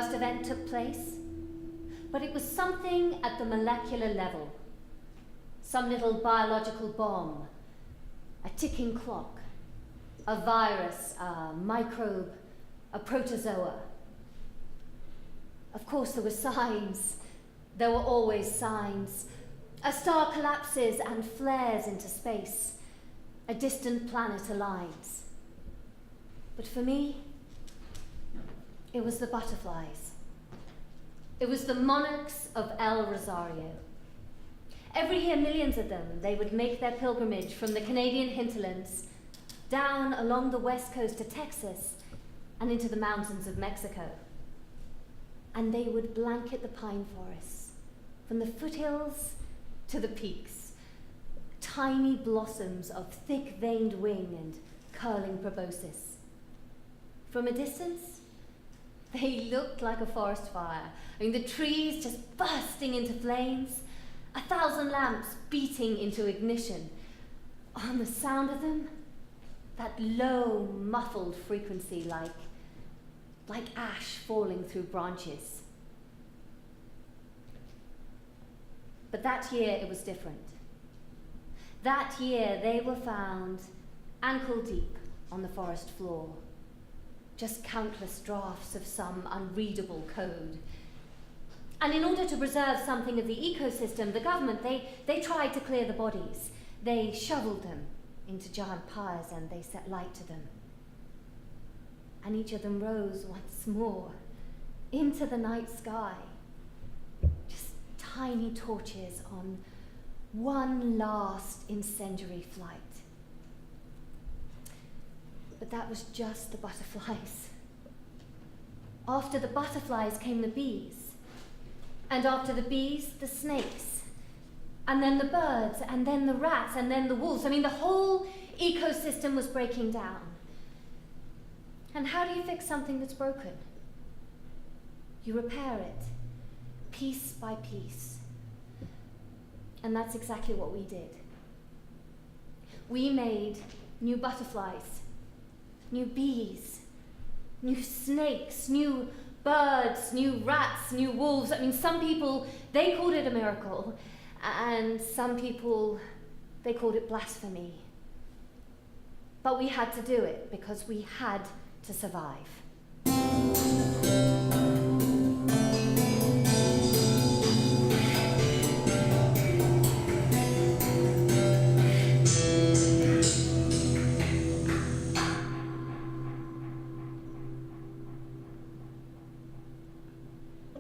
first event took place, but it was something at the molecular level. Some little biological bomb, a ticking clock, a virus, a microbe, a protozoa. Of course, there were signs. There were always signs. A star collapses and flares into space. A distant planet aligns. But for me, it was the butterflies. It was the monarchs of El Rosario. Every year, millions of them, they would make their pilgrimage from the Canadian hinterlands down along the west coast to Texas and into the mountains of Mexico. And they would blanket the pine forests, from the foothills to the peaks, tiny blossoms of thick-veined wing and curling proboscis. From a distance, they looked like a forest fire. I mean, the trees just bursting into flames, 1,000 lamps beating into ignition. On the sound of them, that low, muffled frequency like ash falling through branches. But that year it was different. That year they were found ankle deep on the forest floor. Just countless drafts of some unreadable code. And in order to preserve something of the ecosystem, the government, they tried to clear the bodies. They shoveled them into giant pyres and they set light to them. And each of them rose once more into the night sky. Just tiny torches on one last incendiary flight. But that was just the butterflies. After the butterflies came the bees. And after the bees, the snakes. And then the birds, and then the rats, and then the wolves. I mean, the whole ecosystem was breaking down. And how do you fix something that's broken? You repair it, piece by piece. And that's exactly what we did. We made new butterflies, new bees, new snakes, new birds, new rats, new wolves. I mean, some people, they called it a miracle, and some people, they called it blasphemy. But we had to do it because we had to survive.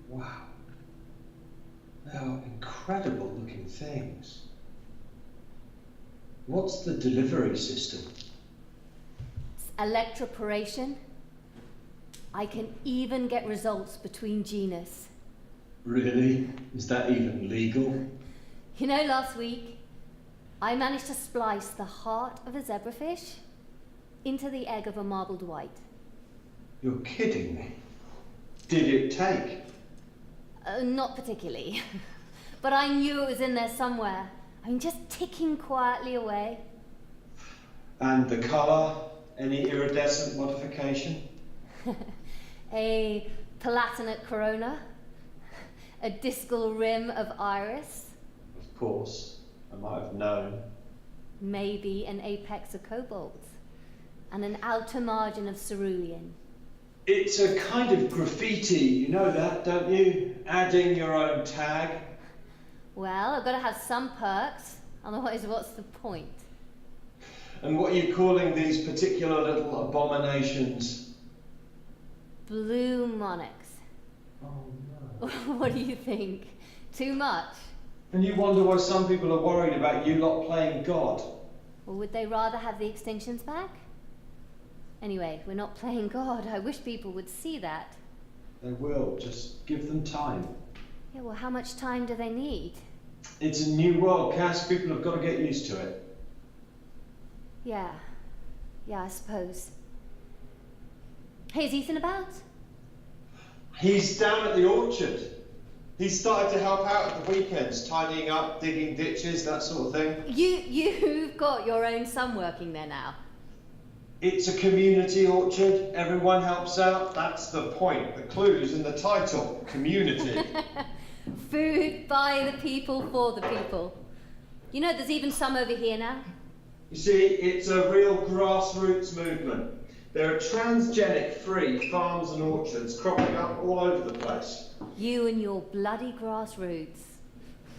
Wow. They are incredible looking things. What's the delivery system? Electroporation. I can even get results between genus. Really? Is that even legal? You know, last week, I managed to splice the heart of a zebrafish into the egg of a marbled white. You're kidding me. Did it take? Not particularly. But I knew it was in there somewhere. I mean, just ticking quietly away. And the colour? Any iridescent modification? A palatinate corona, a discal rim of iris. Of course, I might have known. Maybe an apex of cobalt, and an outer margin of cerulean. It's a kind of graffiti, you know that, don't you? Adding your own tag. Well, I've got to have some perks, otherwise what's the point? And what are you calling these particular little abominations? Blue monarchs. Oh no. What do you think? Too much? And you wonder why some people are worried about you lot playing God. Or would they rather have the extinctions back? Anyway, we're not playing God. I wish people would see that. They will, just give them time. Yeah, well, how much time do they need? It's a new world, Cass. People have got to get used to it. Yeah, I suppose. Hey, is Ethan about? He's down at the orchard. He's started to help out at the weekends, tidying up, digging ditches, that sort of thing. You've got your own son working there now. It's a community orchard. Everyone helps out. That's the point. The clue's in the title. Community. Food by the people for the people. You know, there's even some over here now. You see, it's a real grassroots movement. There are transgenic-free farms and orchards cropping up all over the place. You and your bloody grassroots.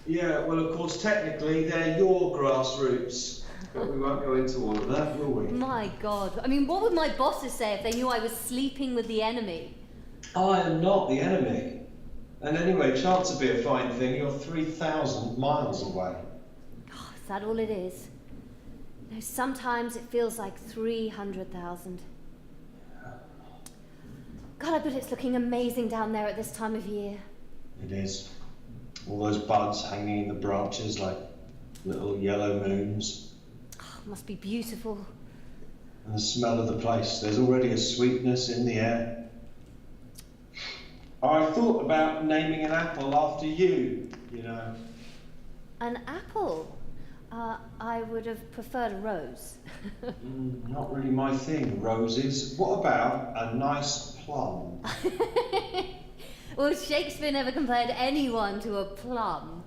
Yeah, well, of course, technically, they're your grassroots. But we won't go into all of that, will we? My God. I mean, what would my bosses say if they knew I was sleeping with the enemy? I am not the enemy. And anyway, chance would be a fine thing. You're 3,000 miles away. Oh, is that all it is? No, sometimes it feels like 300,000. God, I bet it's looking amazing down there at this time of year. It is. All those buds hanging in the branches like little yellow moons. Oh, it must be beautiful. And the smell of the place. There's already a sweetness in the air. I thought about naming an apple after you, you know. An apple? I would have preferred a rose. Not really my thing, roses. What about a nice plum? Well, Shakespeare never compared anyone to a plum.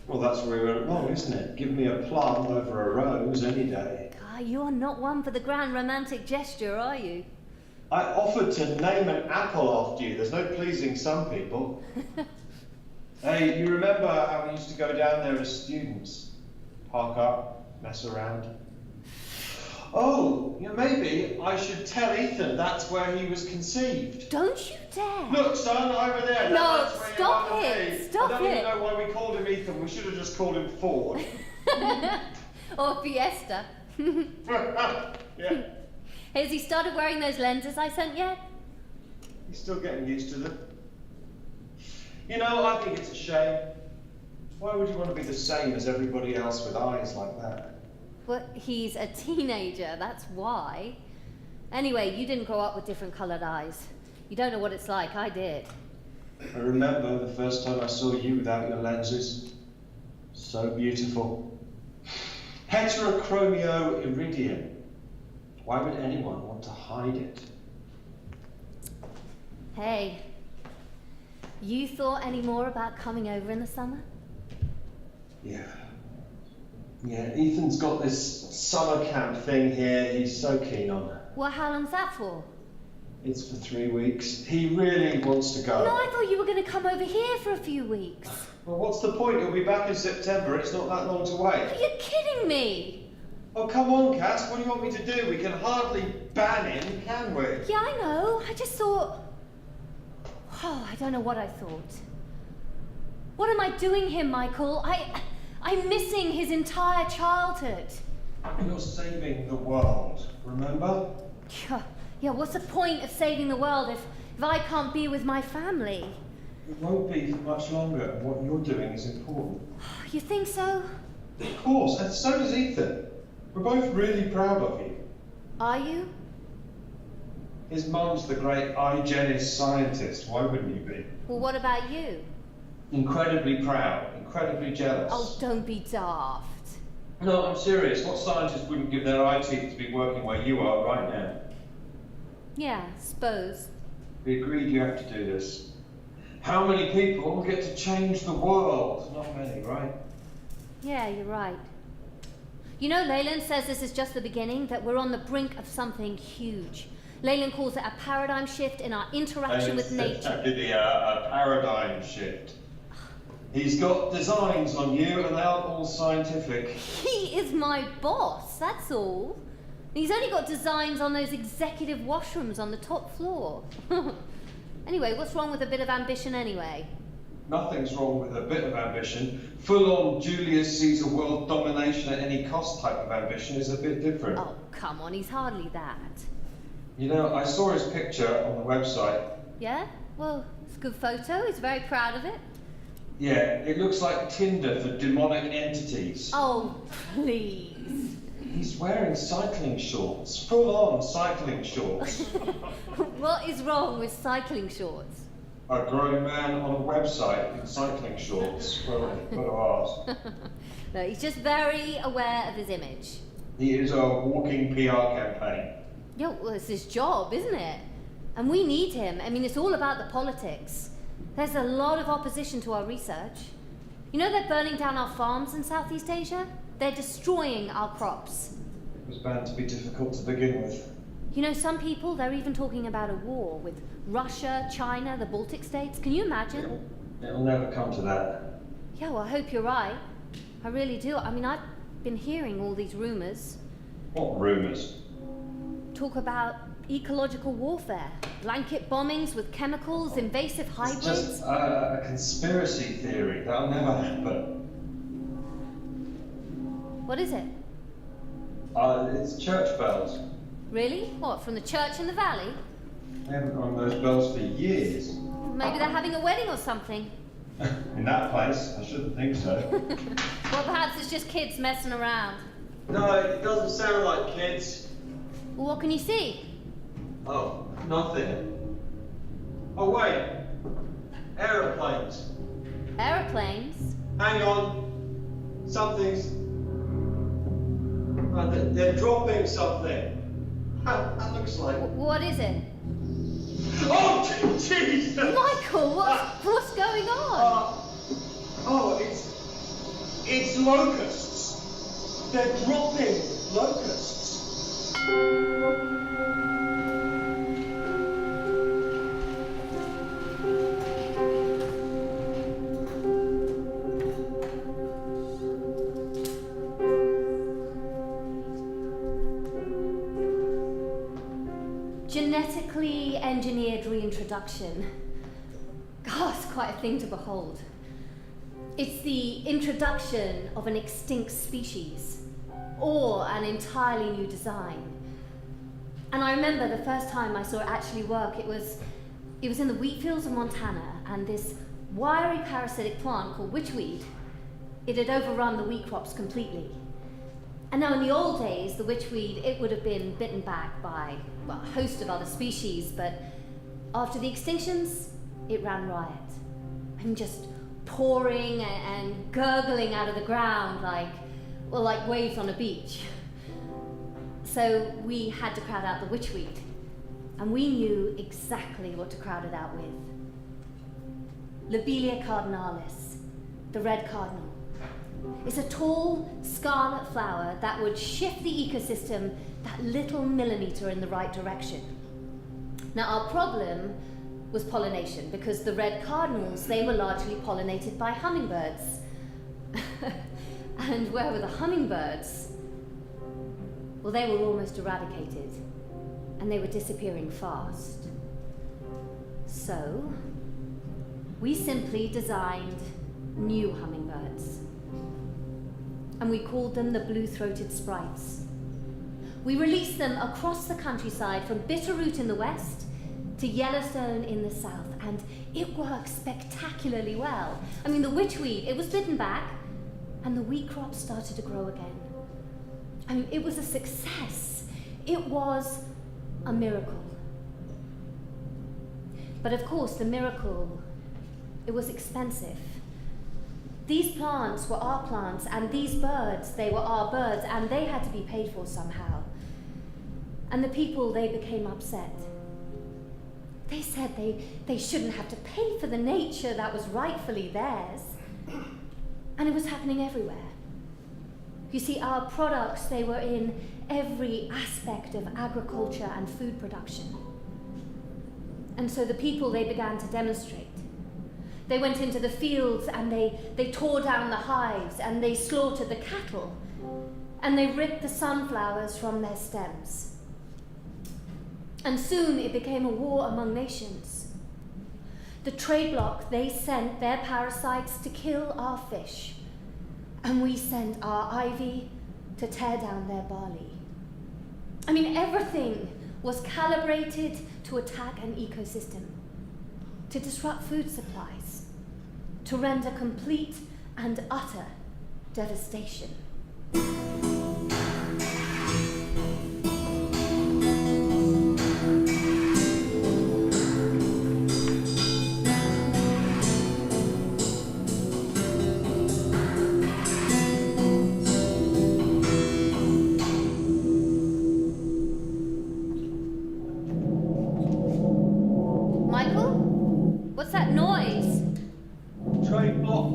Well, that's where we went wrong, isn't it? Give me a plum over a rose any day. Ah, you're not one for the grand romantic gesture, are you? I offered to name an apple after you. There's no pleasing some people. Hey, you remember how we used to go down there as students? Park up, mess around. Oh, yeah, maybe I should tell Ethan that's where he was conceived. Don't you dare! Look, son, over there. No, That's where stop your mum and it, me. stop I don't even it. know why we called him Ethan. We should have just called him Ford. Or Fiesta. Yeah. Has he started wearing those lenses I sent yet? He's still getting used to them. You know, I think it's a shame. Why would you want to be the same as everybody else with eyes like that? Well, he's a teenager, that's why. Anyway, you didn't grow up with different coloured eyes. You don't know what it's like, I did. I remember the first time I saw you without your lenses. So beautiful. Heterochromio iridium. Why would anyone want to hide it? Hey, you thought any more about coming over in the summer? Yeah, Ethan's got this summer camp thing here he's so keen on. Well, how long's that for? It's for 3 weeks. He really wants to go. No, I thought you were going to come over here for a few weeks. Well, what's the point? He'll be back in September. It's not that long to wait. Are you kidding me? Oh, come on, Cass. What do you want me to do? We can hardly ban him, can we? Yeah, I know. I just thought... Oh, I don't know what I thought. What am I doing here, Michael? I'm missing his entire childhood. You're saving the world, remember? Yeah, what's the point of saving the world if I can't be with my family? It won't be for much longer, and what you're doing is important. You think so? Of course, and so does Ethan. We're both really proud of you. Are you? His mum's the great hygienist scientist. Why wouldn't you be? Well, what about you? Incredibly proud, incredibly jealous. Oh, don't be daft. No, I'm serious. What scientist wouldn't give their eye teeth to be working where you are right now? Yeah, suppose. We agreed you have to do this. How many people get to change the world? Not many, right? Yeah, you're right. You know, Leyland says this is just the beginning, that we're on the brink of something huge. Leyland calls it a paradigm shift in our interaction with nature. A paradigm shift. He's got designs on you and they aren't all scientific. He is my boss, that's all. He's only got designs on those executive washrooms on the top floor. Anyway, what's wrong with a bit of ambition anyway? Nothing's wrong with a bit of ambition. Full-on Julius Caesar world domination at any cost type of ambition is a bit different. Oh, come on, he's hardly that. You know, I saw his picture on the website. Yeah? Well, it's a good photo. He's very proud of it. Yeah, it looks like Tinder for demonic entities. Oh, please. He's wearing cycling shorts. Full-on cycling shorts. What is wrong with cycling shorts? A grown man on a website in cycling shorts. Well, got to ask. No, he's just very aware of his image. He is a walking PR campaign. Yeah, well, it's his job, isn't it? And we need him. I mean, it's all about the politics. There's a lot of opposition to our research. You know they're burning down our farms in Southeast Asia? They're destroying our crops. It was bound to be difficult to begin with. You know, some people, they're even talking about a war with Russia, China, the Baltic states. Can you imagine? It'll never come to that. Yeah, well, I hope you're right. I really do. I mean, I've been hearing all these rumours. What rumours? Talk about ecological warfare, blanket bombings with chemicals, invasive hybrids. It's just a conspiracy theory. That'll never happen. What is it? It's church bells. Really? What, from the church in the valley? They haven't rung those bells for years. Maybe they're having a wedding or something. In that place, I shouldn't think so. Well, perhaps it's just kids messing around. No, it doesn't sound like kids. Well, what can you see? Oh, nothing. Oh, wait. Aeroplanes. Aeroplanes? Hang on. Something's... they're dropping something. That looks like... What is it? Oh, Jesus! Michael, what's going on? It's locusts. They're dropping locusts. Genetically engineered reintroduction. God, it's quite a thing to behold. It's the introduction of an extinct species, or an entirely new design. And I remember the first time I saw it actually work, it was in the wheat fields of Montana, and this wiry parasitic plant called witchweed, it had overrun the wheat crops completely. And now in the old days, the witchweed, it would have been bitten back by, well, a host of other species, but after the extinctions, it ran riot. And just pouring and gurgling out of the ground like waves on a beach. So we had to crowd out the witchweed. And we knew exactly what to crowd it out with. Lobelia cardinalis, the red cardinal. It's a tall, scarlet flower that would shift the ecosystem that little millimeter in the right direction. Now, our problem was pollination, because the red cardinals, they were largely pollinated by hummingbirds. And where were the hummingbirds? Well, they were almost eradicated, and they were disappearing fast. So, we simply designed new hummingbirds. And we called them the blue-throated sprites. We released them across the countryside from Bitterroot in the west to Yellowstone in the south, and it worked spectacularly well. I mean, the witchweed, it was bitten back, and the wheat crops started to grow again. I mean, it was a success. It was a miracle. But of course, the miracle, it was expensive. These plants were our plants, and these birds, they were our birds, and they had to be paid for somehow. And the people, they became upset. They said they shouldn't have to pay for the nature that was rightfully theirs. And it was happening everywhere. You see, our products, they were in every aspect of agriculture and food production. And so the people, they began to demonstrate. They went into the fields and they tore down the hives and they slaughtered the cattle and they ripped the sunflowers from their stems. And soon it became a war among nations. The trade bloc, they sent their parasites to kill our fish, and we sent our ivy to tear down their barley. I mean, everything was calibrated to attack an ecosystem, to disrupt food supplies, to render complete and utter devastation.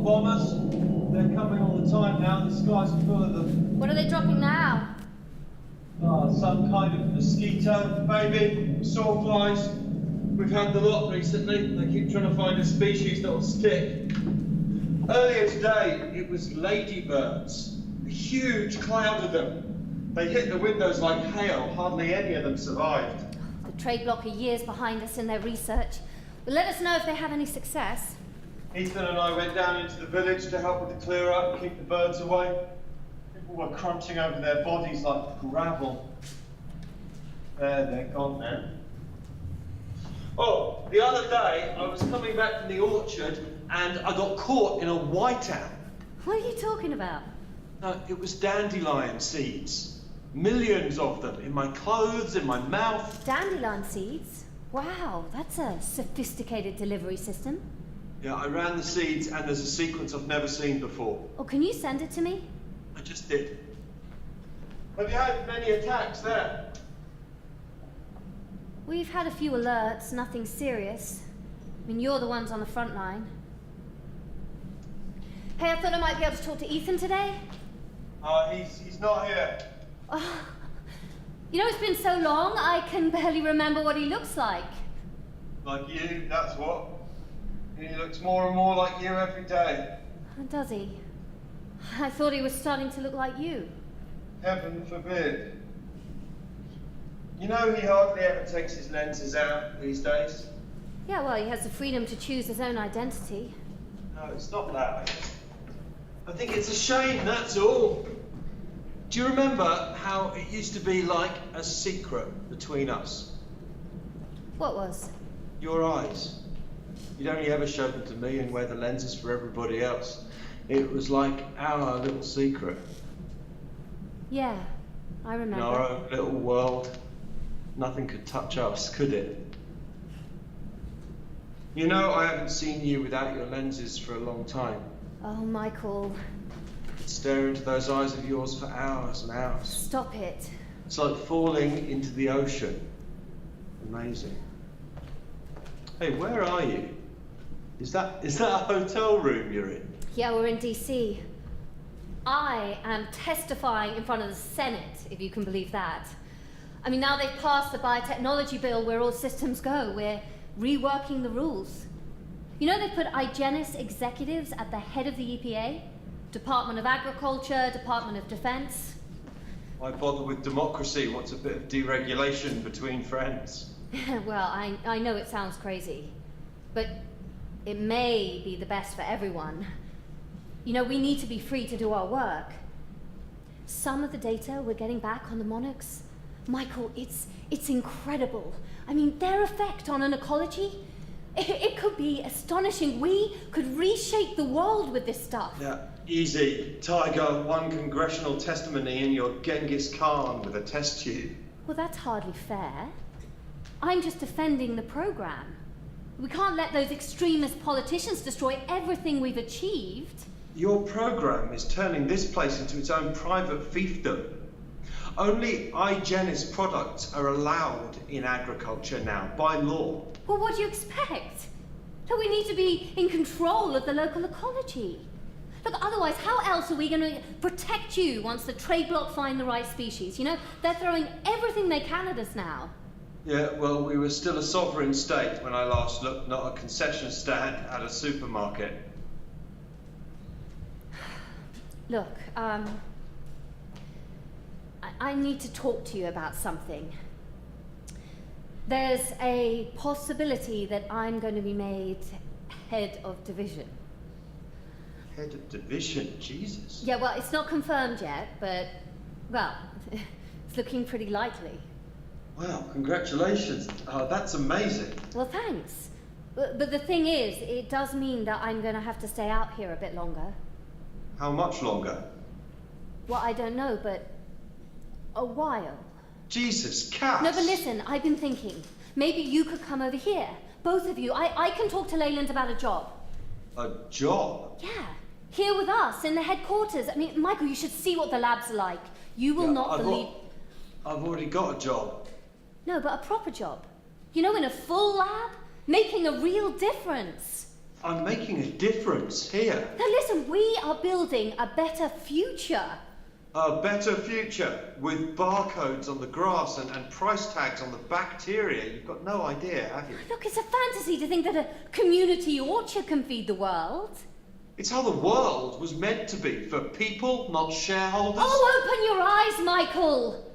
bombers. They're coming all the time now. The sky's full of them. What are they dropping now? Some kind of mosquito, maybe. Sawflies. We've had the lot recently. They keep trying to find a species that'll stick. Earlier today, it was ladybirds. A huge cloud of them. They hit the windows like hail. Hardly any of them survived. The trade block are years behind us in their research. But let us know if they have any success. Ethan and I went down into the village to help with the clear up and keep the birds away. People were crunching over their bodies like gravel. They're gone now. Oh, the other day I was coming back from the orchard and I got caught in a whiteout. What are you talking about? No, it was dandelion seeds. Millions of them in my clothes, in my mouth. Dandelion seeds? Wow, that's a sophisticated delivery system. Yeah, I ran the seeds and there's a sequence I've never seen before. Oh, can you send it to me? I just did. Have you had many attacks there? We've had a few alerts, nothing serious. I mean, you're the ones on the front line. Hey, I thought I might be able to talk to Ethan today. He's not here. Oh, you know, it's been so long, I can barely remember what he looks like. Like you, that's what. He looks more and more like you every day. Does he? I thought he was starting to look like you. Heaven forbid. You know he hardly ever takes his lenses out these days. Yeah, well, he has the freedom to choose his own identity. No, it's not that. I think it's a shame, that's all. Do you remember how it used to be like a secret between us? What was? Your eyes. You'd only ever show them to me and wear the lenses for everybody else. It was like our little secret. Yeah, I remember. In our own little world. Nothing could touch us, could it? You know, I haven't seen you without your lenses for a long time. Oh, Michael. Stare into those eyes of yours for hours and hours. Stop it. It's like falling into the ocean. Amazing. Hey, where are you? Is that a hotel room you're in? Yeah, we're in DC. I am testifying in front of the Senate, if you can believe that. I mean, now they've passed the biotechnology bill where all systems go. We're reworking the rules. You know, they've put IGENIS executives at the head of the EPA, Department of Agriculture, Department of Defense. Why bother with democracy? What's a bit of deregulation between friends? Well, I know it sounds crazy, but it may be the best for everyone. You know, we need to be free to do our work. Some of the data we're getting back on the monarchs, Michael, it's incredible. I mean, their effect on an ecology, it could be astonishing. We could reshape the world with this stuff. Yeah, easy. Tiger, one congressional testimony and you're Genghis Khan with a test tube. Well, that's hardly fair. I'm just defending the program. We can't let those extremist politicians destroy everything we've achieved. Your program is turning this place into its own private fiefdom. Only IGENIS products are allowed in agriculture now, by law. Well, what do you expect? Look, we need to be in control of the local ecology. Look, otherwise, how else are we going to protect you once the trade bloc find the right species? You know, they're throwing everything they can at us now. Yeah, well, we were still a sovereign state when I last looked, not a concession stand at a supermarket. Look, I need to talk to you about something. There's a possibility that I'm going to be made head of division. Head of division? Jesus. Yeah, well, it's not confirmed yet, but, well, it's looking pretty likely. Wow, congratulations. That's amazing. Well, thanks. But the thing is, it does mean that I'm going to have to stay out here a bit longer. How much longer? Well, I don't know, but a while. Jesus, Cass! No, but listen, I've been thinking. Maybe you could come over here. Both of you. I can talk to Leyland about a job. A job? Yeah. Here with us, in the headquarters. I mean, Michael, you should see what the labs are like. You will not believe... I've already got a job. No, but a proper job. You know, in a full lab, making a real difference. I'm making a difference here. Now listen, we are building a better future. A better future with barcodes on the grass and price tags on the bacteria. You've got no idea, have you? Look, it's a fantasy to think that a community orchard can feed the world. It's how the world was meant to be, for people, not shareholders. Oh, open your eyes, Michael.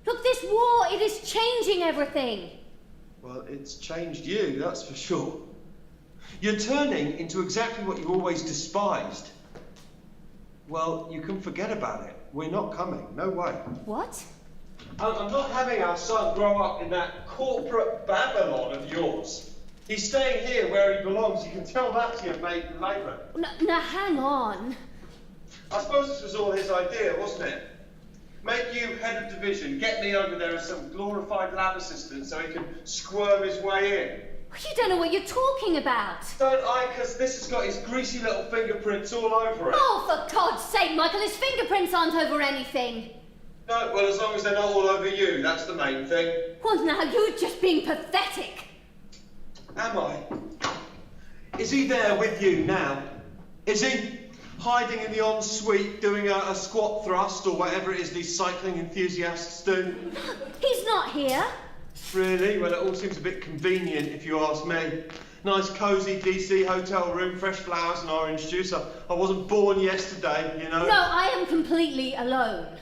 Look, this war, it is changing everything. Well, it's changed you, that's for sure. You're turning into exactly what you always despised. Well, you can forget about it. We're not coming, no way. What? I'm not having our son grow up in that corporate Babylon of yours. He's staying here where he belongs. You can tell that to your mate Labour. Now, hang on. I suppose this was all his idea, wasn't it? Make you head of division, get me over there as some glorified lab assistant so he can squirm his way in. You don't know what you're talking about. Don't I? Because this has got his greasy little fingerprints all over it. Oh, for God's sake, Michael, his fingerprints aren't over anything. No, well, as long as they're not all over you, that's the main thing. Well, now, you're just being pathetic. Am I? Is he there with you now? Is he hiding in the ensuite doing a squat thrust or whatever it is these cycling enthusiasts do? He's not here. Really? Well, it all seems a bit convenient if you ask me. Nice cosy DC hotel room, fresh flowers and orange juice. I wasn't born yesterday, you know. No, I am completely alone.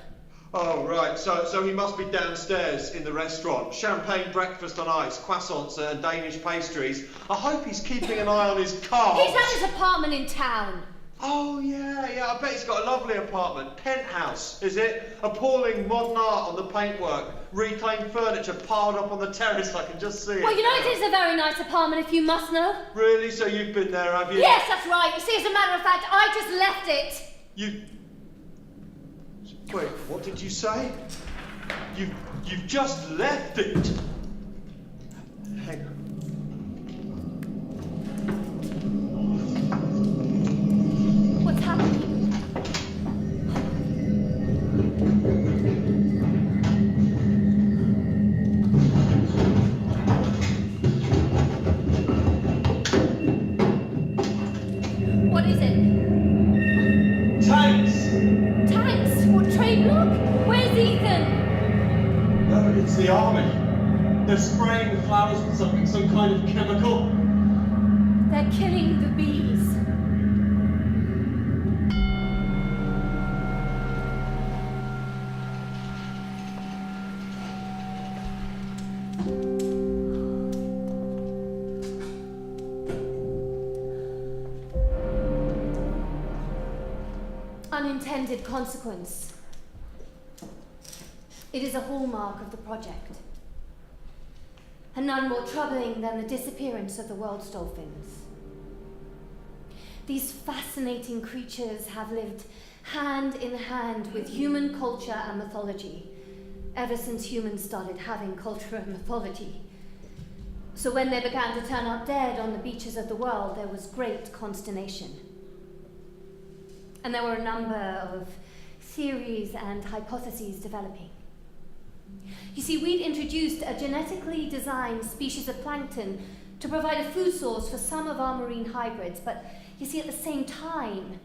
Oh, right. So he must be downstairs in the restaurant. Champagne breakfast on ice, croissants and Danish pastries. I hope he's keeping an eye on his carbs. He's at his apartment in town. Oh, yeah. I bet he's got a lovely apartment. Penthouse, is it? Appalling modern art on the paintwork. Reclaimed furniture piled up on the terrace. I can just see it. Well, you know, it is a very nice apartment, if you must know. Really? So you've been there, have you? Yes, that's right. You see, as a matter of fact, I just left it. You... Wait, what did you say? You've just left it. Hang on. What's happening? What is it? Tanks! Tanks? What, trade block? Where's Ethan? No, it's the army. They're spraying the flowers with something, some kind of chemical. They're killing the bees. Unintended consequence. It is a hallmark of the project, and none more troubling than the disappearance of the world's dolphins. These fascinating creatures have lived hand in hand with human culture and mythology ever since humans started having culture and mythology. So when they began to turn up dead on the beaches of the world, there was great consternation. And there were a number of theories and hypotheses developing. You see, we'd introduced a genetically designed species of plankton to provide a food source for some of our marine hybrids, but you see, at the same time,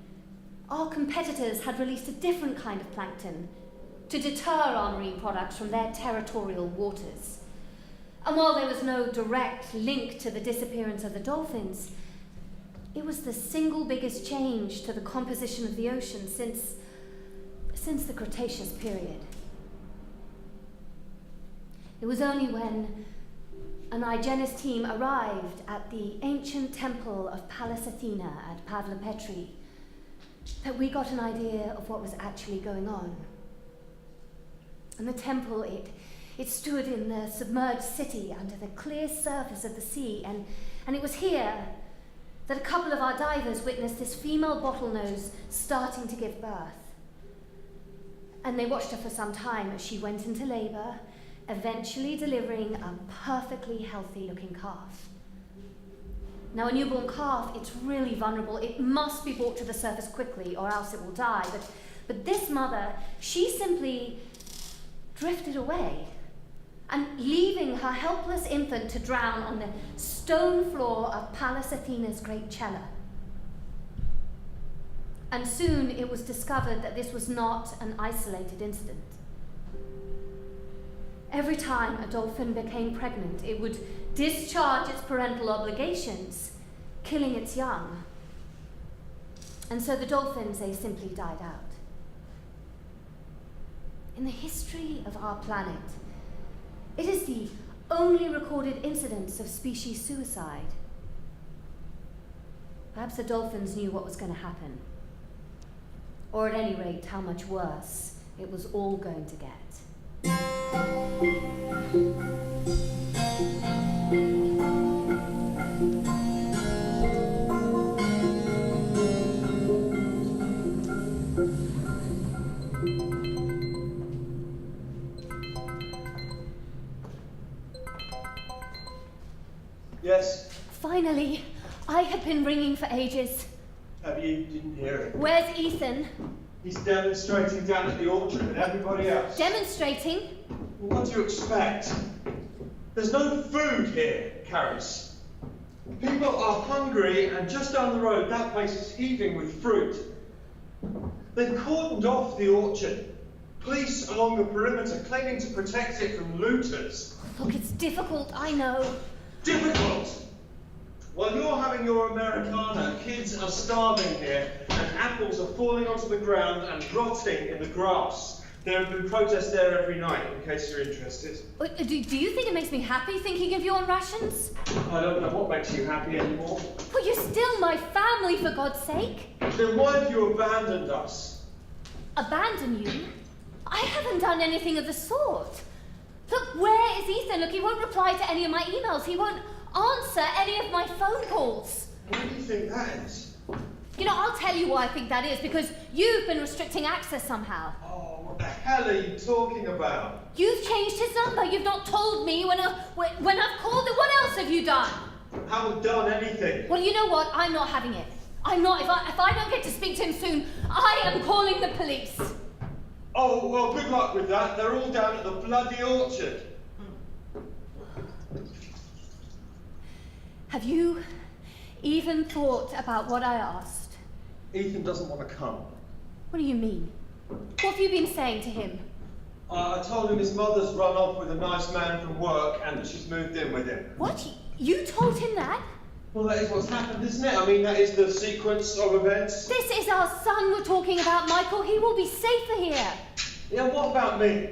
our competitors had released a different kind of plankton to deter our marine products from their territorial waters. And while there was no direct link to the disappearance of the dolphins, it was the single biggest change to the composition of the ocean since the Cretaceous period. It was only when an hygienist team arrived at the ancient temple of Pallas Athena at Pavlopetri that we got an idea of what was actually going on. And the temple, it stood in the submerged city under the clear surface of the sea, and it was here that a couple of our divers witnessed this female bottlenose starting to give birth. And they watched her for some time as she went into labour, eventually delivering a perfectly healthy-looking calf. Now, a newborn calf, it's really vulnerable. It must be brought to the surface quickly or else it will die. But this mother, she simply drifted away. and leaving her helpless infant to drown on the stone floor of Pallas Athena's great cella. And soon it was discovered that this was not an isolated incident. Every time a dolphin became pregnant, it would discharge its parental obligations, killing its young. And so the dolphins, they simply died out. In the history of our planet, it is the only recorded incidence of species suicide. Perhaps the dolphins knew what was going to happen. Or at any rate, how much worse it was all going to get. Yes? Finally! I have been ringing for ages. Have you? Didn't hear it. Where's Ethan? He's demonstrating down at the orchard with everybody else. Demonstrating? Well, what do you expect? There's no food here, Caris. People are hungry, and just down the road, that place is heaving with fruit. They've cordoned off the orchard. Police along the perimeter claiming to protect it from looters. Look, it's difficult, I know. Difficult? While you're having your Americana, kids are starving here, and apples are falling onto the ground and rotting in the grass. There have been protests there every night, in case you're interested. Do you think it makes me happy thinking of you on rations? I don't know what makes you happy anymore. Well, you're still my family, for God's sake. Then why have you abandoned us? Abandon you? I haven't done anything of the sort. Look, where is Ethan? Look, he won't reply to any of my emails. He won't answer any of my phone calls. Why do you think that is? You know, I'll tell you why I think that is, because you've been restricting access somehow. Oh, what the hell are you talking about? You've changed his number. You've not told me when I've called it. What else have you done? I haven't done anything. Well, you know what? I'm not having it. I'm not. If I don't get to speak to him soon, I am calling the police. Oh, well, good luck with that. They're all down at the bloody orchard. Have you even thought about what I asked? Ethan doesn't want to come. What do you mean? What have you been saying to him? I told him his mother's run off with a nice man from work and that she's moved in with him. What? You told him that? Well, that is what's happened, isn't it? I mean, that is the sequence of events. This is our son we're talking about, Michael. He will be safer here. Yeah, what about me?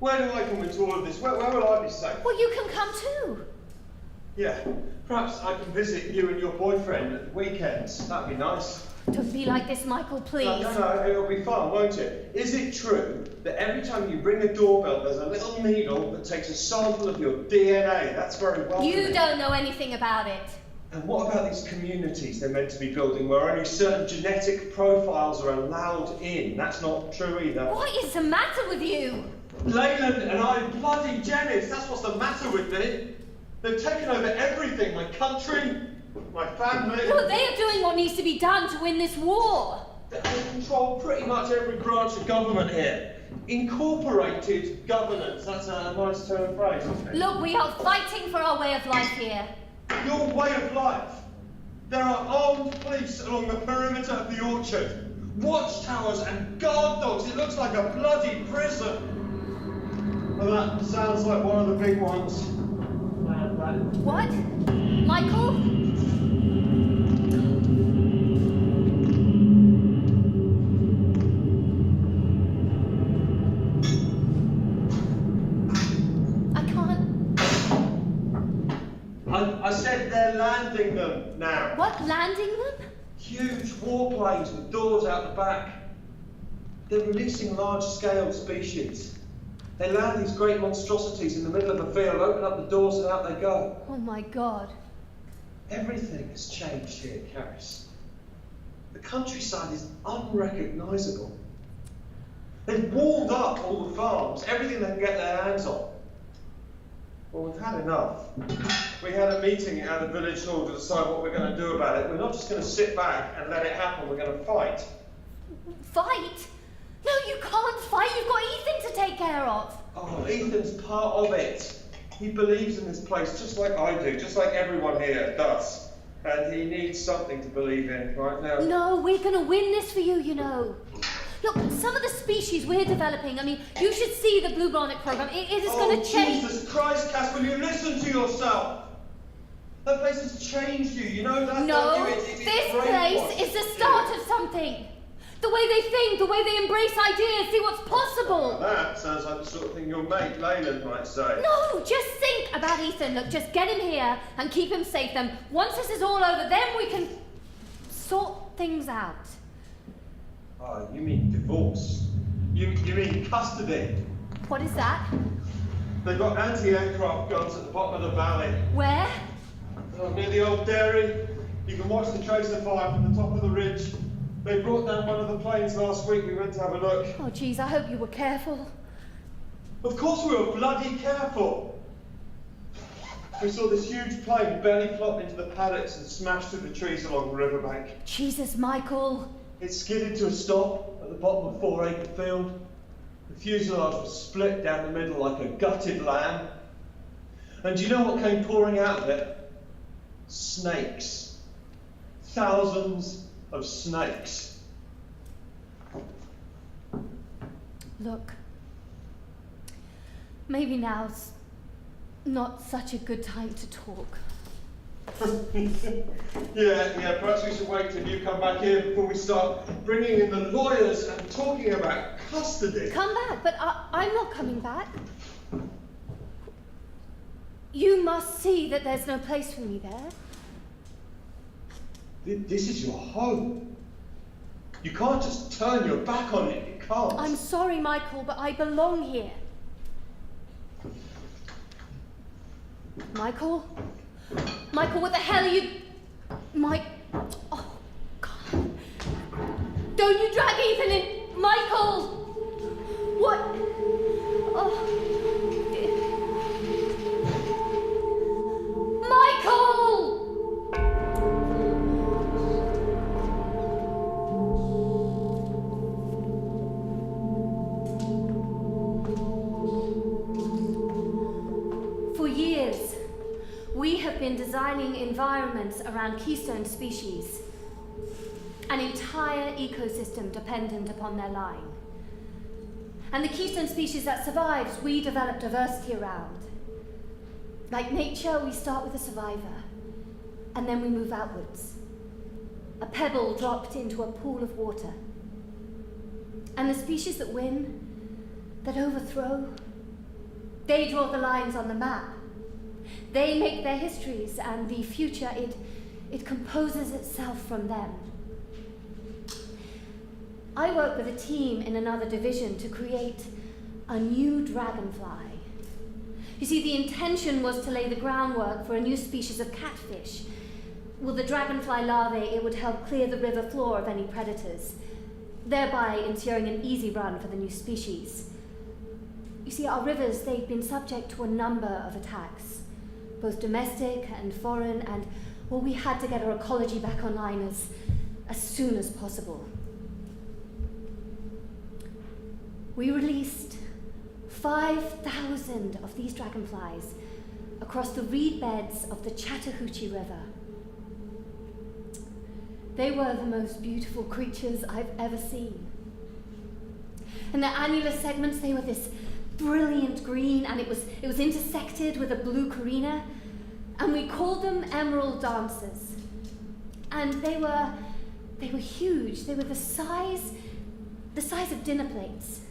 Where do I come into all of this? Where will I be safe? Well, you can come too. Yeah, perhaps I can visit you and your boyfriend at the weekends. That'd be nice. Don't be like this, Michael, please. No, it'll be fun, won't it? Is it true that every time you ring a doorbell, there's a little needle that takes a sample of your DNA? That's very welcome. You don't know anything about it. And what about these communities they're meant to be building where only certain genetic profiles are allowed in? That's not true either. What is the matter with you? Leyland and I bloody Janice, that's what's the matter with me. They've taken over everything, my country, my family. Well, they are doing what needs to be done to win this war. They control pretty much every branch of government here. Incorporated governance, that's a nice turn of phrase, isn't it? Look, we are fighting for our way of life here. Your way of life. There are armed police along the perimeter of the orchard. Watchtowers and guard dogs. It looks like a bloody prison. Well, that sounds like one of the big ones. What? Michael? I said they're landing them now. What, landing them? Huge warplanes with doors out the back. They're releasing large-scale species. They land these great monstrosities in the middle of a field, open up the doors and out they go. Oh my God. Everything has changed here, Caris. The countryside is unrecognisable. They've walled up all the farms, everything they can get their hands on. Well, we've had enough. We had a meeting at the village hall to decide what we're going to do about it. We're not just going to sit back and let it happen, we're going to fight. Fight? No, you can't fight. You've got Ethan to take care of. Oh, Ethan's part of it. He believes in this place just like I do, just like everyone here does. And he needs something to believe in right now. No, we're going to win this for you, you know. Look, some of the species we're developing, I mean, you should see the bluebonnet program. It is going to change. Jesus Christ, Cass, will you listen to yourself? That place has changed you, you know that? No, It's this place is the start of something. The way they think, the way they embrace ideas, see what's possible. That sounds like the sort of thing your mate Leyland might say. No, just think about Ethan. Look, just get him here and keep him safe. Then once this is all over, then we can sort things out. Oh, you mean divorce? You mean custody? What is that? They've got anti-aircraft guns at the bottom of the valley. Where? Oh, near the old dairy. You can watch the tracer fire from the top of the ridge. They brought down one of the planes last week. We went to have a look. Oh, geez, I hope you were careful. Of course we were bloody careful. We saw this huge plane belly flop into the paddocks and smash through the trees along the riverbank. Jesus, Michael. It skidded to a stop at the bottom of a 4-acre field. The fuselage was split down the middle like a gutted lamb. And do you know what came pouring out of it? Snakes. Thousands of snakes. Look, maybe now's not such a good time to talk. Yeah, perhaps we should wait till you come back here before we start bringing in the lawyers and talking about custody. Come back, but I'm not coming back. You must see that there's no place for me there. This is your home. You can't just turn your back on it. You can't. I'm sorry, Michael, but I belong here. Michael? Michael, what the hell are you... Oh, God. Don't you drag Ethan in... Michael! What? Oh, dear. Michael! For years, we have been designing environments around keystone species, an entire ecosystem dependent upon their line. And the keystone species that survives, we develop diversity around. Like nature, we start with a survivor, and then we move outwards. A pebble dropped into a pool of water. And the species that win, that overthrow, they draw the lines on the map. They make their histories, and the future, it composes itself from them. I work with a team in another division to create a new dragonfly. You see, the intention was to lay the groundwork for a new species of catfish. With the dragonfly larvae, it would help clear the river floor of any predators, thereby ensuring an easy run for the new species. You see, our rivers, they've been subject to a number of attacks, both domestic and foreign, and, well, we had to get our ecology back online as soon as possible. We released 5,000 of these dragonflies across the reed beds of the Chattahoochee River. They were the most beautiful creatures I've ever seen. In their annular segments, they were this brilliant green, and it was intersected with a blue carina, and we called them emerald dancers. And they were huge. They were the size of dinner plates.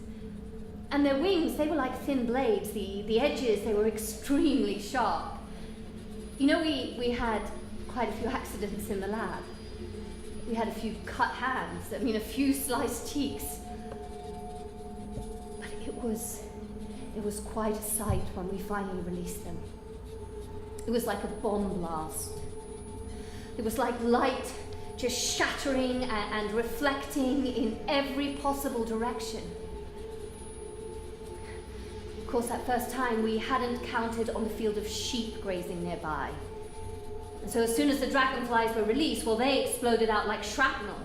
And their wings, they were like thin blades. The edges, they were extremely sharp. You know, we had quite a few accidents in the lab. We had a few cut hands, a few sliced cheeks. But it was quite a sight when we finally released them. It was like a bomb blast. It was like light just shattering and reflecting in every possible direction. Of course, that first time we hadn't counted on the field of sheep grazing nearby. And so as soon as the dragonflies were released, well, they exploded out like shrapnel.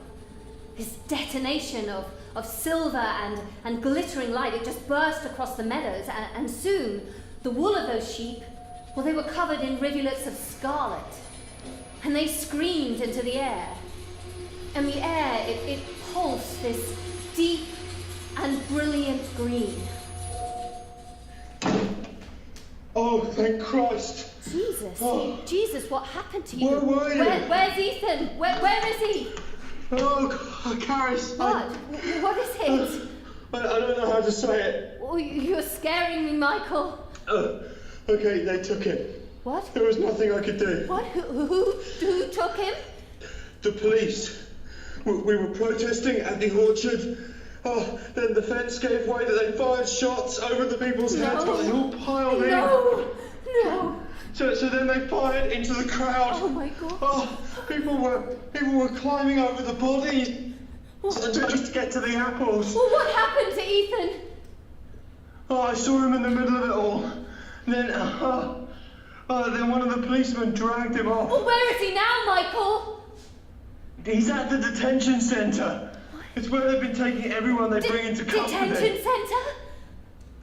This detonation of silver and glittering light, it just burst across the meadows, and soon the wool of those sheep, well, they were covered in rivulets of scarlet, and they screamed into the air. And the air, it pulsed this deep and brilliant green. Oh, thank Christ! Jesus, Oh. Jesus, what happened to you? Where were you? Where's Ethan? Where is he? Oh, Caris! What? What is it? I don't know how to say it. Oh, you're scaring me, Michael. Okay, they took him. What? There was nothing I could do. What? Who took him? The police. We were protesting at the orchard. Oh, then the fence gave way, that they fired shots over the people's heads, but they all piled in. No. So then they fired into the crowd. Oh my God. Oh, people were climbing over the bodies just to get to the apples. Well, what happened to Ethan? Oh, I saw him in the middle of it all. Then, then one of the policemen dragged him off. Well, where is he now, Michael? He's at the detention centre. It's where they've been taking everyone they bring into custody. Detention centre?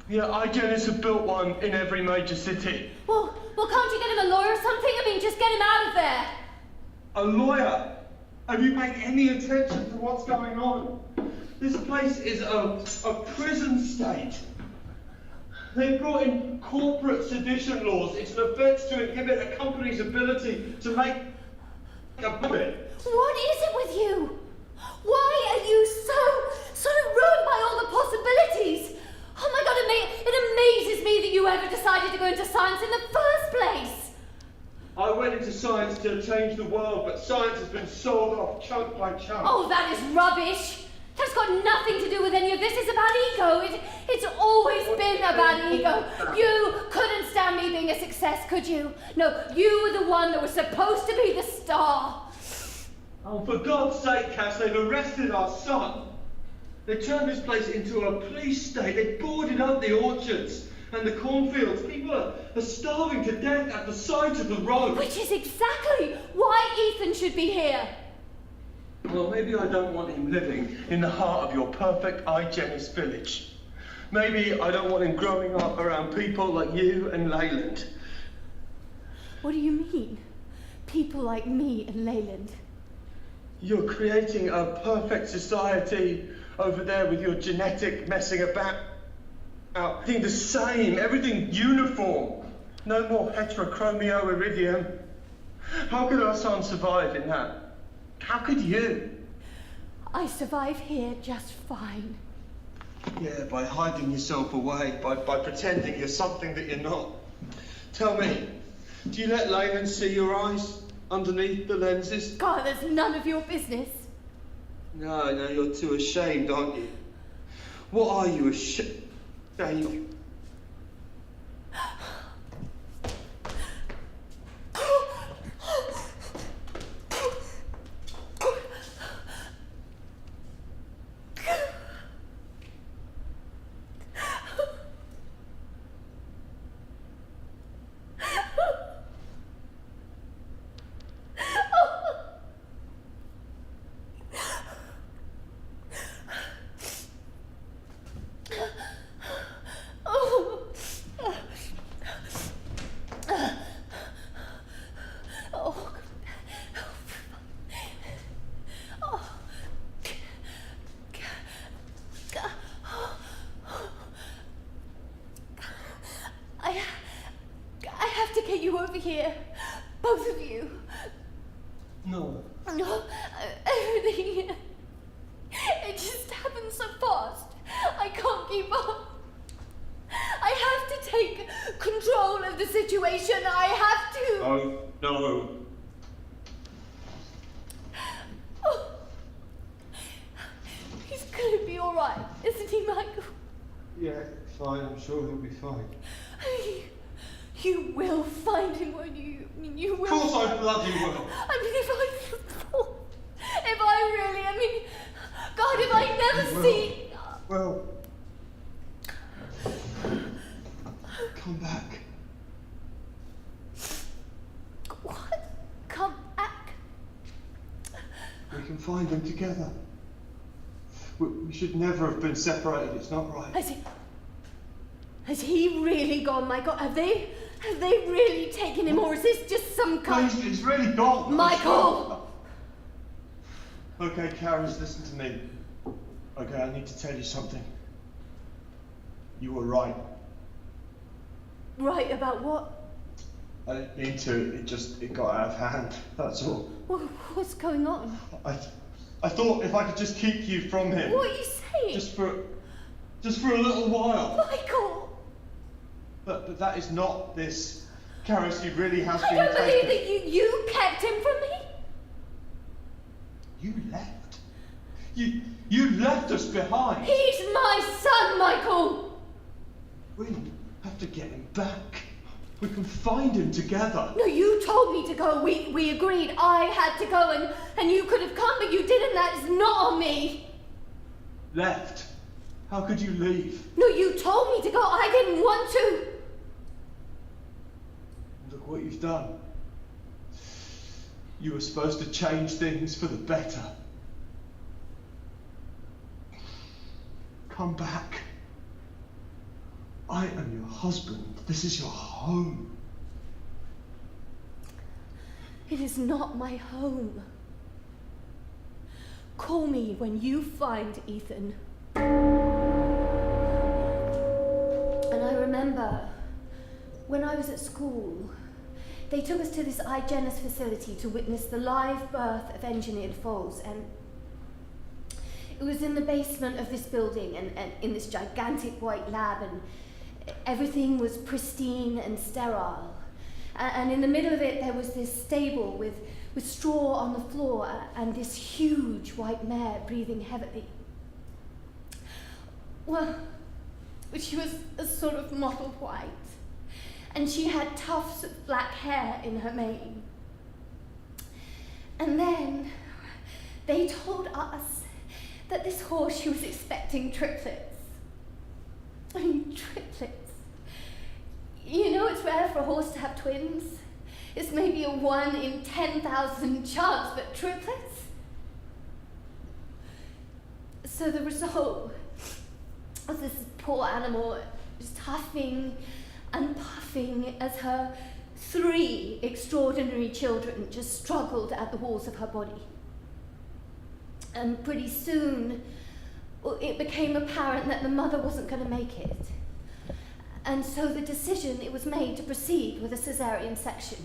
Yeah, IGENIS have built one in every major city. Well, can't you get him a lawyer or something? I mean, just get him out of there. A lawyer? Have you paid any attention to what's going on? This place is a prison state. They brought in corporate sedition laws. It's an offence to inhibit a company's ability to make a profit. What is it with you? Why are you so sort of ruined by all the possibilities? Oh my God, it amazes me that you ever decided to go into science in the first place. I went into science to change the world, but science has been sold off chunk by chunk. Oh, that is rubbish. That's got nothing to do with any of this. It's about ego. It's always been about ego. You couldn't stand me being a success, could you? No, you were the one that was supposed to be the star. Oh, for God's sake, Cass, they've arrested our son. They turned this place into a police state. They boarded up the orchards and the cornfields. People are starving to death at the side of the road. Which is exactly why Ethan should be here. Well, maybe I don't want him living in the heart of your perfect IGENIS village. Maybe I don't want him growing up around people like you and Leyland. What do you mean? People like me and Leyland? You're creating a perfect society over there with your genetic messing about. Everything the same, everything uniform. No more heterochromio iridium. How could our son survive in that? How could you? I survive here just fine. Yeah, by hiding yourself away, by pretending you're something that you're not. Tell me, do you let Leyland see your eyes underneath the lenses? God, that's none of your business. No, you're too ashamed, aren't you? What are you ashamed? I have to get you over here. Both of you. No. No, everything. It just happens so fast. I can't keep up. I have to take control of the situation. I have to. Oh, no. Oh. He's gonna be all right, isn't he, Michael? Yeah, fine. I'm sure he'll be fine. You will find him, won't you? I mean, you will. Of course I bloody will. I mean, if I really, I mean, God, if I never see. Well, come back. What? Come back? We can find him together. We should never have been separated. It's not right. Has he really gone, Michael? Have they really taken him, or is this just some kind? Please, it's really gone. Michael! Okay, Karis, listen to me. Okay, I need to tell you something. You were right. Right about what? I didn't mean to. It got out of hand. That's all. What's going on? I thought if I could just keep you from him. What are you saying? Just for a little while. Michael! But that is not this. Karis, he really has been I don't believe taken. that you kept him from me. You left. You left us behind. He's my son, Michael! We have to get him back. We can find him together. No, you told me to go. We agreed. I had to go and you could have come, but you didn't. That is not on me. Left? How could you leave? No, you told me to go. I didn't want to. Look what you've done. You were supposed to change things for the better. Come back. I am your husband. This is your home. It is not my home. Call me when you find Ethan. And I remember when I was at school, they took us to this iGenus facility to witness the live birth of engineered foals, and it was in the basement of this building and in this gigantic white lab, and everything was pristine and sterile. And in the middle of it there was this stable with straw on the floor and this huge white mare breathing heavily. Well, she was a sort of mottled white, and she had tufts of black hair in her mane. And then they told us that this horse, she was expecting triplets. I mean, triplets. You know, it's rare for a horse to have twins. It's maybe a 1 in 10,000 chance, but triplets? So the result was this poor animal just huffing and puffing as her 3 extraordinary children just struggled at the walls of her body. And pretty soon, it became apparent that the mother wasn't going to make it. And so the decision, it was made to proceed with a cesarean section.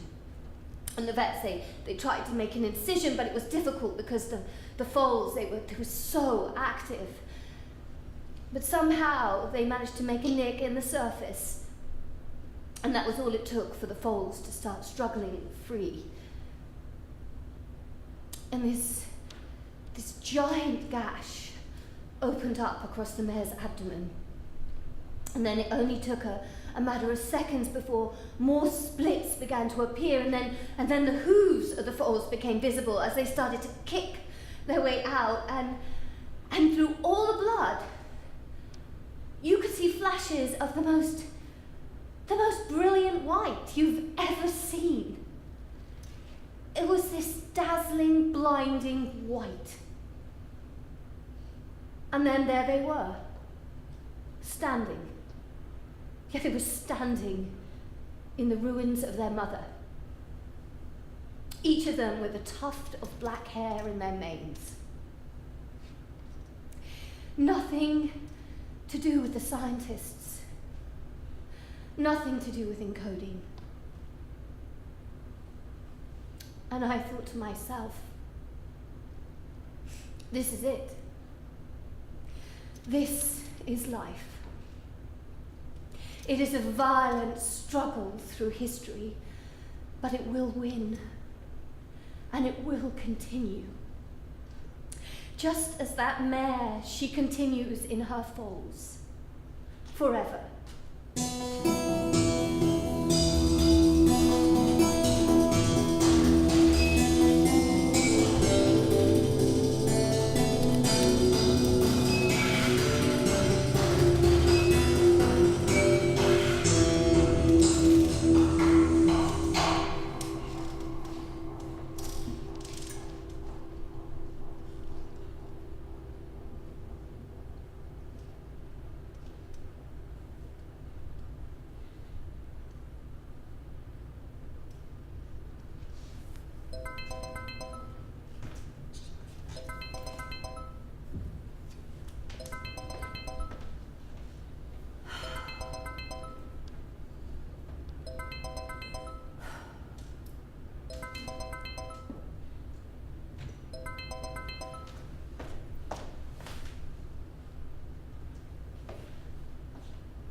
And the vets, they tried to make an incision, but it was difficult because the foals, they were so active. But somehow they managed to make a nick in the surface. And that was all it took for the foals to start struggling free. And this giant gash opened up across the mare's abdomen. And then it only took a matter of seconds before more splits began to appear, and then the hooves of the foals became visible as they started to kick their way out, and through all the blood, you could see flashes of the most brilliant white you've ever seen. It was this dazzling, blinding white. And then there they were, standing. Yeah, they were standing in the ruins of their mother. Each of them with a tuft of black hair in their manes. Nothing to do with the scientists. Nothing to do with encoding. And I thought to myself, this is it. This is life. It is a violent struggle through history, but it will win, and it will continue. Just as that mare, she continues in her foals, forever.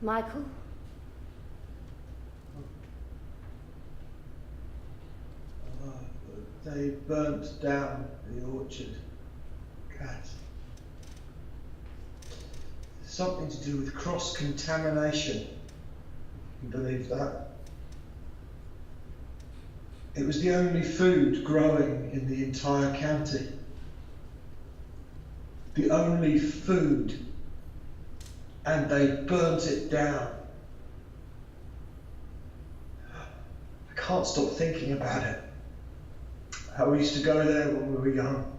Michael? They burnt down the orchard, Cat. Something to do with cross-contamination. You believe that? It was the only food growing in the entire county. The only food. And they burnt it down. I can't stop thinking about it. How we used to go there when we were young.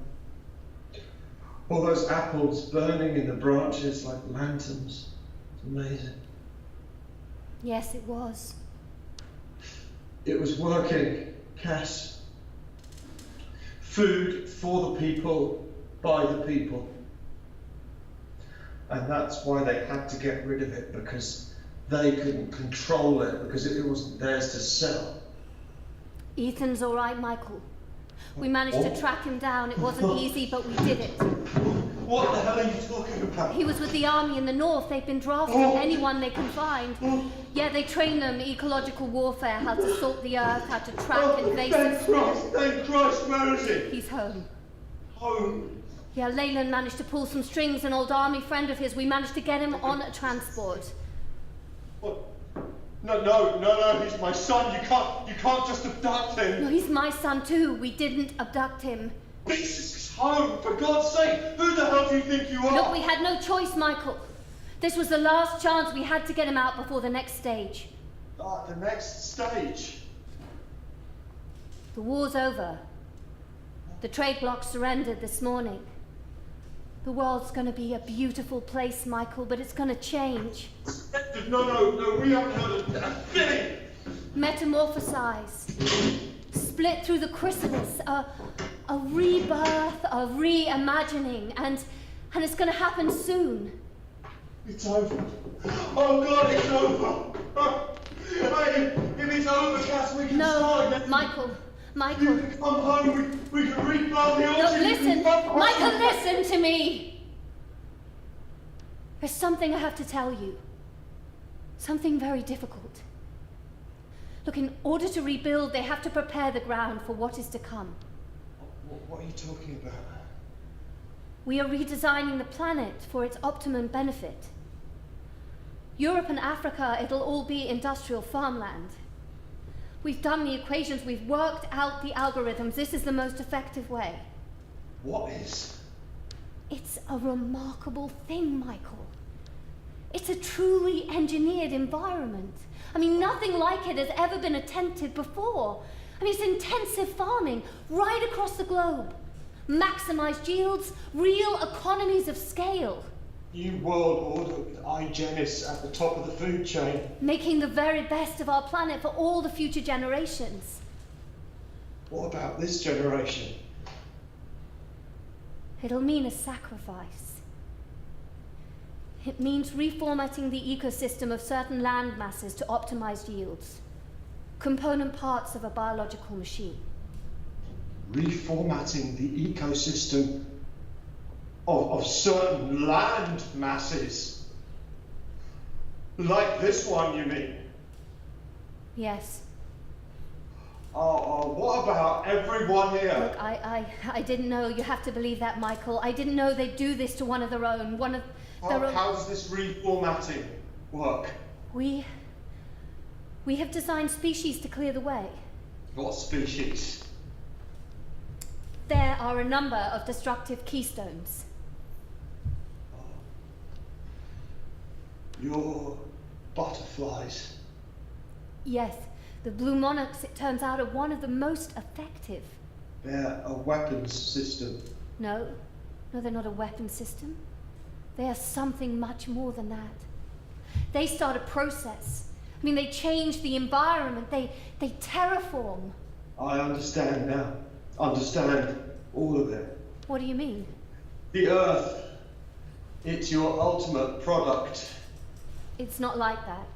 All those apples burning in the branches like lanterns. It's amazing. Yes, it was. It was working, Cass. Food for the people, by the people. And that's why they had to get rid of it, because they couldn't control it, because it wasn't theirs to sell. Ethan's all right, Michael. We managed to track him down. It wasn't easy, but we did it. What the hell are you talking about? He was with the army in the north. They've been drafting anyone they can find. Yeah, they train them ecological warfare, how to salt the earth, how to track invasive species. Thank Christ, where is he? He's home. Home? Yeah, Leyland managed to pull some strings, an old army friend of his. We managed to get him on a transport. What? No, he's my son. You can't just abduct him. No, he's my son too. We didn't abduct him. This is home, for God's sake. Who the hell do you think you are? Look, we had no choice, Michael. This was the last chance. We had to get him out before the next stage. The next stage? The war's over. The trade bloc surrendered this morning. The world's going to be a beautiful place, Michael, but it's going to change. No, we haven't heard a thing! Metamorphosize. Split through the chrysalis. A rebirth, a reimagining, and it's going to happen soon. It's over. Oh God, it's over! If it's over, Cass, we can start again. Michael. You can come home, we can replant the orchard. No, listen! Michael, listen to me! There's something I have to tell you. Something very difficult. Look, in order to rebuild, they have to prepare the ground for what is to come. What are you talking about? We are redesigning the planet for its optimum benefit. Europe and Africa, it'll all be industrial farmland. We've done the equations, we've worked out the algorithms. This is the most effective way. What is? It's a remarkable thing, Michael. It's a truly engineered environment. I mean, nothing like it has ever been attempted before. I mean, it's intensive farming right across the globe. Maximized yields, real economies of scale. New world order with hygienists at the top of the food chain. Making the very best of our planet for all the future generations. What about this generation? It'll mean a sacrifice. It means reformatting the ecosystem of certain land masses to optimize yields. Component parts of a biological machine. Reformatting the ecosystem of certain land masses? Like this one, you mean? Yes. What about everyone here? Look, I didn't know. You have to believe that, Michael. I didn't know they'd do this to one of their own. How does this reformatting work? We have designed species to clear the way. What species? There are a number of destructive keystones. Your butterflies. Yes, the blue monarchs, it turns out, are one of the most effective. They're a weapons system. No, they're not a weapon system. They are something much more than that. They start a process. I mean, they change the environment. They terraform. I understand now. Understand all of it. What do you mean? The Earth. It's your ultimate product. It's not like that.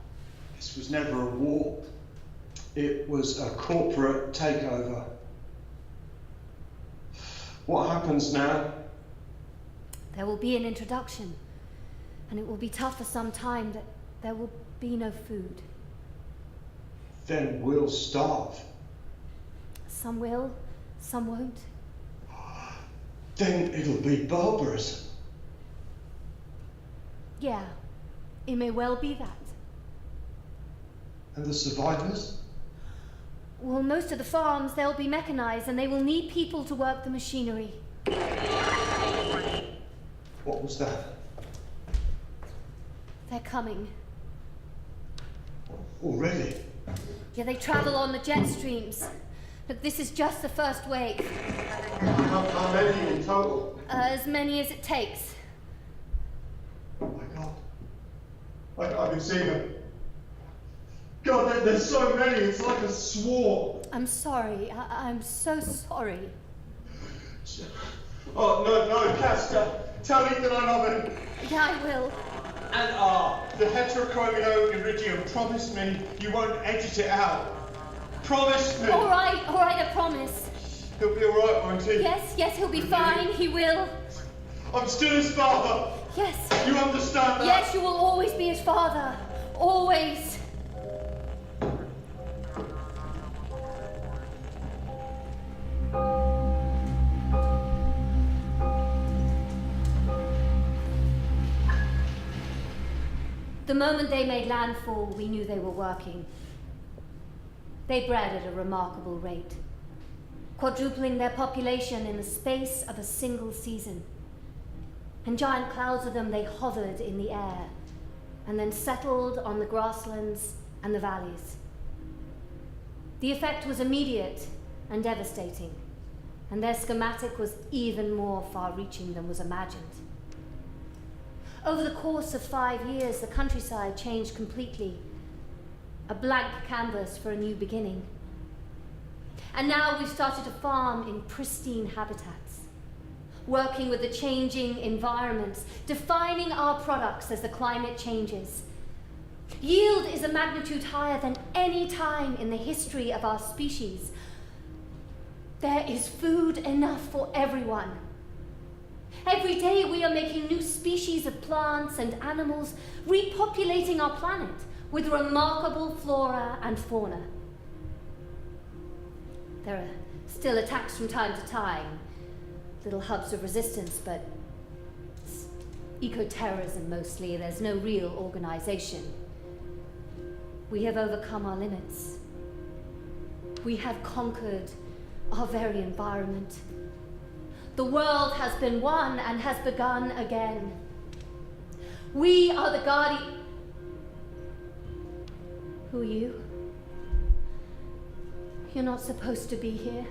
This was never a war. It was a corporate takeover. What happens now? There will be an introduction, and it will be tough for some time. there will be no food. Then we'll starve. Some will, some won't. Then it'll be barbarous. Yeah, it may well be that. And the survivors? Well, most of the farms, they'll be mechanized and they will need people to work the machinery. What was that? They're coming. Already? Yeah, they travel on the jet streams. But this is just the first wave. How many in total? As many as it takes. Oh my God. I can see them. God, there's so many, it's like a swarm. I'm sorry. I'm so sorry. Oh, no, Cass, tell Ethan I love him. Yeah, I will. And the heterochromio iridium, promise me you won't edit it out. Promise me. All right, I promise. He'll be all right, won't he? Yes, he'll be fine. He will. I'm still his father. Yes. You understand that? Yes, you will always be his father. Always. The moment they made landfall, we knew they were working. They bred at a remarkable rate, quadrupling their population in the space of a single season. In giant clouds of them, they hovered in the air and then settled on the grasslands and the valleys. The effect was immediate and devastating, and their schematic was even more far-reaching than was imagined. Over the course of 5 years, the countryside changed completely, a blank canvas for a new beginning. And now we've started to farm in pristine habitats, working with the changing environments, defining our products as the climate changes. Yield is a magnitude higher than any time in the history of our species. There is food enough for everyone. Every day we are making new species of plants and animals, repopulating our planet with remarkable flora and fauna. There are still attacks from time to time, little hubs of resistance, but it's eco-terrorism mostly. There's no real organization. We have overcome our limits. We have conquered our very environment. The world has been won and has begun again. We are the guardian. Who are you? You're not supposed to be here.